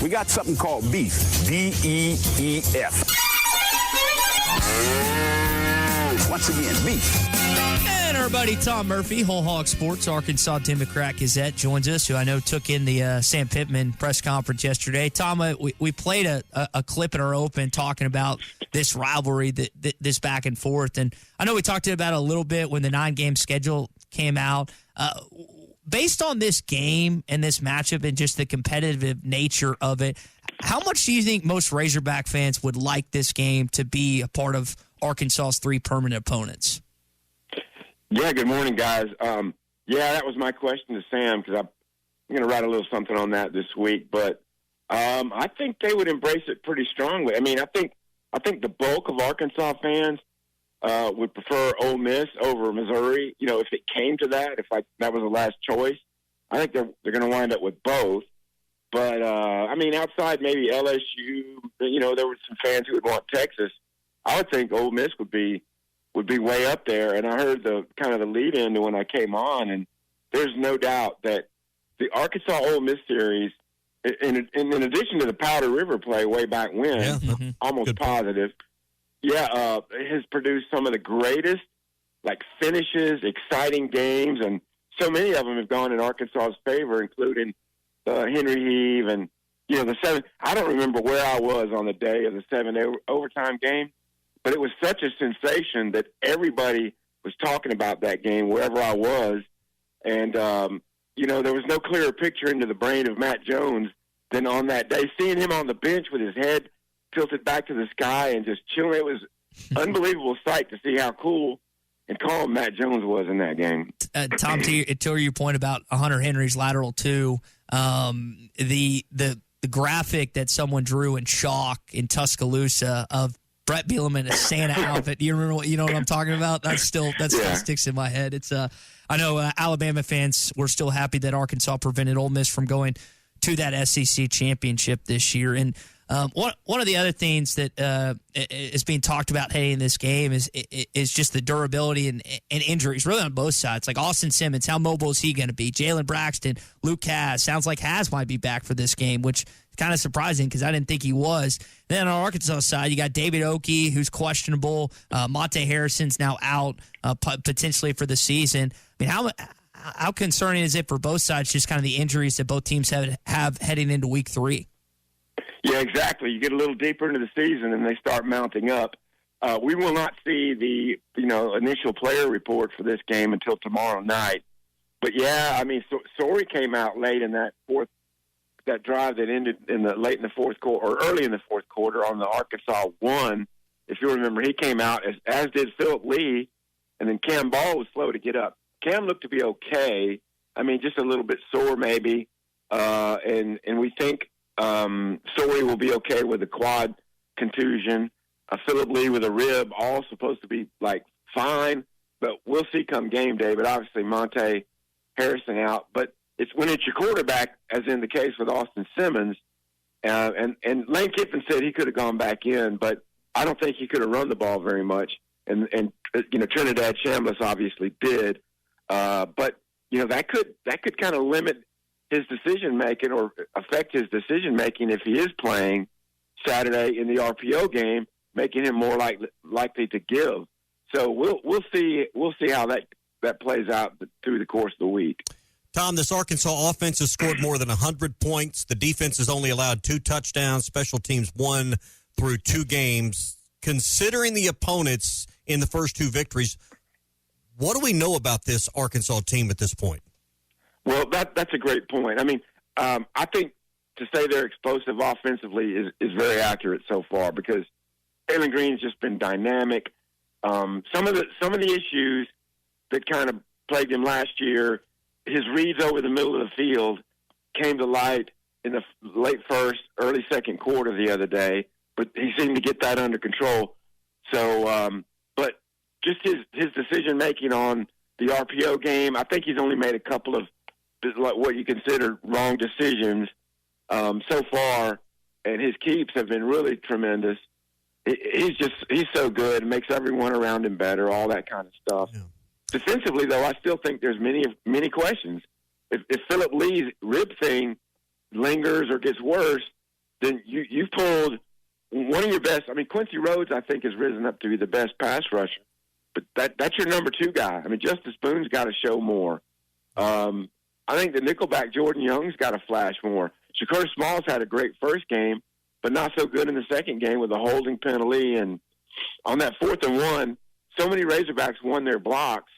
We got something called beef. B-E-E-F. Once again, beef. And our buddy Tom Murphy, Whole Hog Sports, Arkansas Democrat-Gazette, joins us, who I know took in the Sam Pittman press conference yesterday. Tom, we played a clip in our open talking about this rivalry, this back and forth. And I know we talked about it a little bit when the 9-game schedule came out. Based on this game and this matchup and just the competitive nature of it, how much do you think most Razorback fans would like this game to be a part of Arkansas's 3 permanent opponents? Yeah, good morning, guys. That was my question to Sam, because I'm going to write a little something on that this week. But I think they would embrace it pretty strongly. I mean, I think the bulk of Arkansas fans would prefer Ole Miss over Missouri. You know, if it came to that, that was the last choice, I think they're going to wind up with both. But I mean, outside maybe LSU, there were some fans who would want Texas. I would think Ole Miss would be way up there. And I heard the kind of the lead in to when I came on, and there's no doubt that the Arkansas Ole Miss series, in addition to the Powder River play way back when, almost positive, has produced some of the greatest finishes, exciting games, and so many of them have gone in Arkansas's favor, including Henry Heave and the 7. I don't remember where I was on the day of the 7 overtime game, but it was such a sensation that everybody was talking about that game wherever I was. And, there was no clearer picture into the brain of Matt Jones than on that day. Seeing him on the bench with his head tilted back to the sky and just chilling, it was unbelievable sight to see how cool and calm Matt Jones was in that game. Tom, to your point about Hunter Henry's lateral two, the graphic that someone drew in chalk in Tuscaloosa of Brett Bielema in a Santa outfit. Do you remember what I'm talking about? That still sticks in my head. It's I know Alabama fans were still happy that Arkansas prevented Ole Miss from going to that SEC championship this year. And one of the other things that is being talked about heading in this game is just the durability and injuries, really on both sides. Like Austin Simmons, how mobile is he going to be? Jalen Braxton, Luke Haas. Sounds like Haas might be back for this game, which is kind of surprising because I didn't think he was. Then on Arkansas side, you got David Oki, who's questionable. Monte Harrison's now out potentially for the season. I mean, how concerning is it for both sides, just kind of the injuries that both teams have heading into week 3? Yeah, exactly. You get a little deeper into the season and they start mounting up. We will not see the initial player report for this game until tomorrow night. But yeah, I mean, Sorey came out late in that drive that ended late in the fourth quarter or early in the fourth quarter on the Arkansas 1. If you remember, he came out as did Phillip Lee, and then Cam Ball was slow to get up. Cam looked to be okay. I mean, just a little bit sore maybe, and we think Sorey will be okay with a quad contusion. Phillip Lee with a rib, all supposed to be fine, but we'll see come game day. But obviously Monte Harrison out. But it's when it's your quarterback, as in the case with Austin Simmons, and Lane Kiffin said he could have gone back in, but I don't think he could have run the ball very much. And Trinidad Chambliss obviously did, but that could kind of limit his decision making or affect his decision making if he is playing Saturday in the RPO game, making him more likely to give. So we'll see how that plays out through the course of the week. Tom, this Arkansas offense has scored more than 100 points. The defense has only allowed 2 touchdowns. Special teams 1 through 2 games. Considering the opponents in the first 2 victories, what do we know about this Arkansas team at this point? Well, that's a great point. I mean, I think to say they're explosive offensively is very accurate so far because Jalen Green's just been dynamic. Some of the issues that kind of plagued him last year, his reads over the middle of the field came to light in the late first, early second quarter the other day, but he seemed to get that under control. So, but just his decision-making on the RPO game, I think he's only made a couple of what you consider wrong decisions so far, and his keeps have been really tremendous. He's so good, makes everyone around him better, all that kind of stuff. Yeah. Defensively, though, I still think there's many questions. If Phillip Lee's rib thing lingers or gets worse, then you've pulled one of your best. I mean, Quincy Rhodes, I think, has risen up to be the best pass rusher. But that's your number 2 guy. I mean, Justice Boone's got to show more. I think the nickelback Jordan Young's got to flash more. Shakur Smalls had a great first game, but not so good in the second game with a holding penalty. And on that 4th and 1, so many Razorbacks won their blocks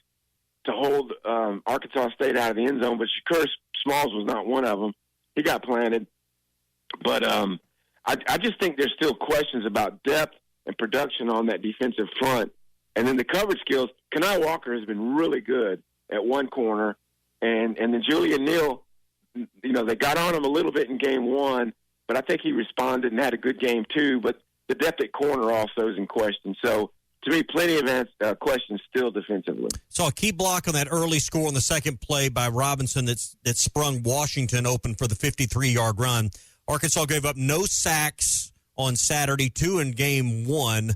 to hold Arkansas State out of the end zone, but Shakur Smalls was not one of them. He got planted. But I just think there's still questions about depth and production on that defensive front. And then the coverage skills, Kenai Walker has been really good at one corner. And then Julian Neal, they got on him a little bit in game 1, but I think he responded and had a good game too. But the depth at corner also is in question. So, to me, plenty of questions still defensively. So a key block on that early score on the second play by Robinson that sprung Washington open for the 53-yard run. Arkansas gave up no sacks on Saturday, 2 in game 1.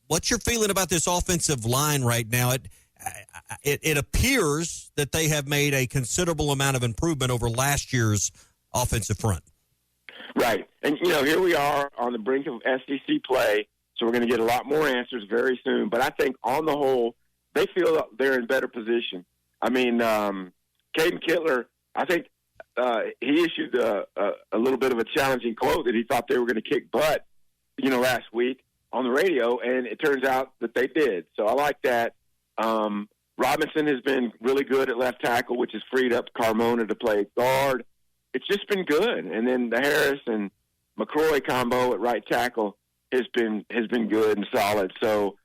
What's your feeling about this offensive line right now? It appears that they have made a considerable amount of improvement over last year's offensive front. Right. And, here we are on the brink of SEC play, so we're going to get a lot more answers very soon. But I think on the whole, they feel they're in better position. I mean, Caden Kittler, I think he issued a little bit of a challenging quote that he thought they were going to kick butt, last week on the radio, and it turns out that they did. So I like that. Robinson has been really good at left tackle, which has freed up Carmona to play guard. It's just been good. And then the Harris and McCroy combo at right tackle has been good and solid. So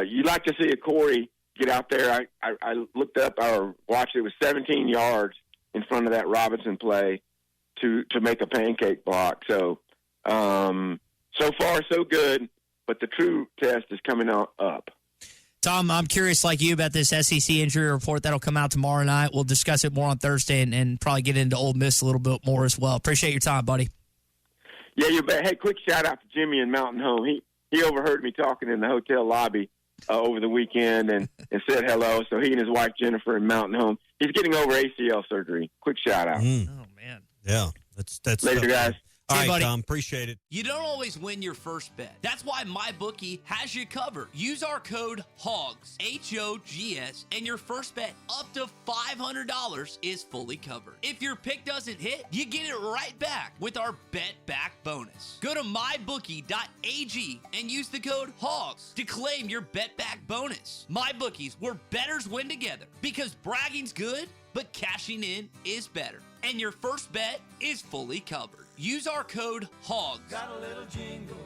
you'd like to see a Corey get out there. I looked up or watched it. It was 17 yards in front of that Robinson play to make a pancake block. So so far so good, but the true test is coming up. Tom, I'm curious like you about this SEC injury report that'll come out tomorrow night. We'll discuss it more on Thursday and probably get into Ole Miss a little bit more as well. Appreciate your time, buddy. Yeah, you bet. Hey, quick shout out to Jimmy in Mountain Home. He overheard me talking in the hotel lobby over the weekend and said hello. So he and his wife Jennifer in Mountain Home. He's getting over ACL surgery. Quick shout out. Oh man. Yeah, that's later, guys. All right, buddy. Tom, appreciate it. You don't always win your first bet. That's why MyBookie has you covered. Use our code HOGS, HOGS, and your first bet up to $500 is fully covered. If your pick doesn't hit, you get it right back with our Bet Back bonus. Go to mybookie.ag and use the code HOGS to claim your Bet Back bonus. MyBookie's where bettors win together because bragging's good, but cashing in is better. And your first bet is fully covered. Use our code HOGS. Got a little jingle